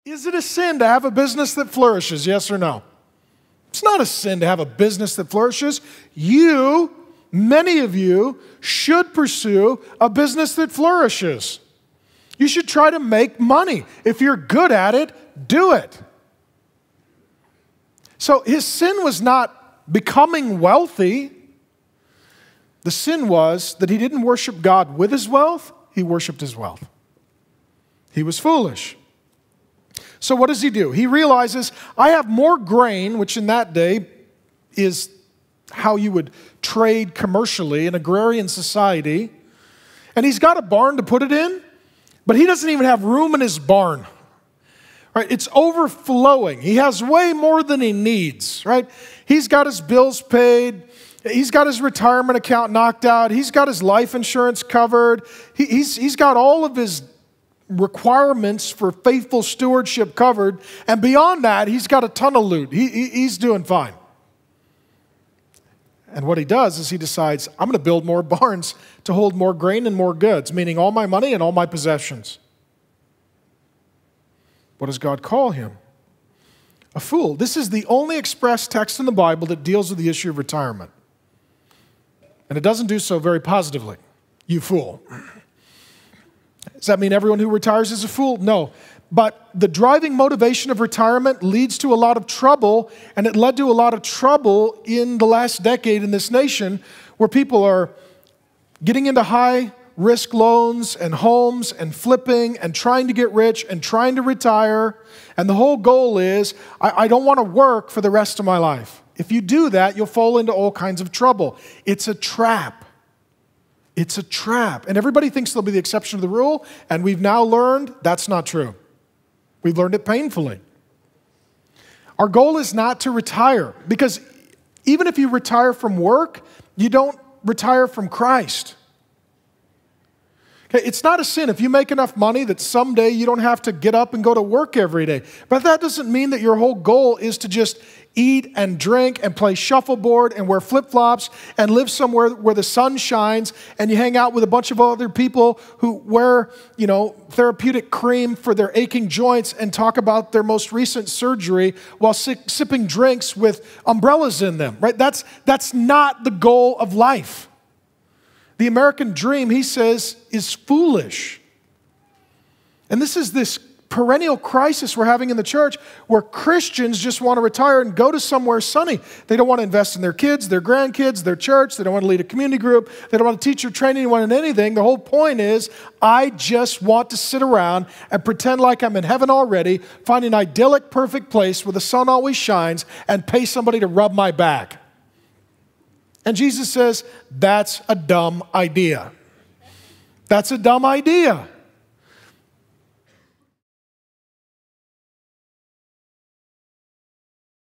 Is it a sin to have a business that flourishes? Yes or no? It's not a sin to have a business that flourishes. Many of you, should pursue a business that flourishes. You should try to make money. If you're good at it, do it. So his sin was not becoming wealthy. The sin was that he didn't worship God with his wealth, he worshiped his wealth. He was foolish. So what does he do? He realizes, I have more grain, which in that day is how you would trade commercially in agrarian society. And he's got a barn to put it in, but he doesn't even have room in his barn. Right? It's overflowing. He has way more than he needs, right? He's got his bills paid. He's got his retirement account knocked out. He's got his life insurance covered. He's got all of his requirements for faithful stewardship covered. And beyond that, he's got a ton of loot. He's doing fine. And what he does is he decides, I'm going to build more barns to hold more grain and more goods, meaning all my money and all my possessions. What does God call him? A fool. This is the only express text in the Bible that deals with the issue of retirement. And it doesn't do so very positively. You fool. Does that mean everyone who retires is a fool? No. But the driving motivation of retirement leads to a lot of trouble, and it led to a lot of trouble in the last decade in this nation, where people are getting into high-risk loans and homes and flipping and trying to get rich and trying to retire. And the whole goal is, I don't want to work for the rest of my life. If you do that, you'll fall into all kinds of trouble. It's a trap. It's a trap. And everybody thinks they'll be the exception to the rule, and we've now learned that's not true. We've learned it painfully. Our goal is not to retire, because even if you retire from work, you don't retire from Christ. Okay, it's not a sin if you make enough money that someday you don't have to get up and go to work every day. But that doesn't mean that your whole goal is to just eat and drink and play shuffleboard and wear flip-flops and live somewhere where the sun shines and you hang out with a bunch of other people who wear, therapeutic cream for their aching joints and talk about their most recent surgery while sipping drinks with umbrellas in them, right? That's not the goal of life. The American dream, he says, is foolish. And this is this perennial crisis we're having in the church where Christians just want to retire and go to somewhere sunny. They don't want to invest in their kids, their grandkids, their church. They don't want to lead a community group. They don't want to teach or train anyone in anything. The whole point is, I just want to sit around and pretend like I'm in heaven already, find an idyllic, perfect place where the sun always shines, and pay somebody to rub my back. And Jesus says, that's a dumb idea. That's a dumb idea.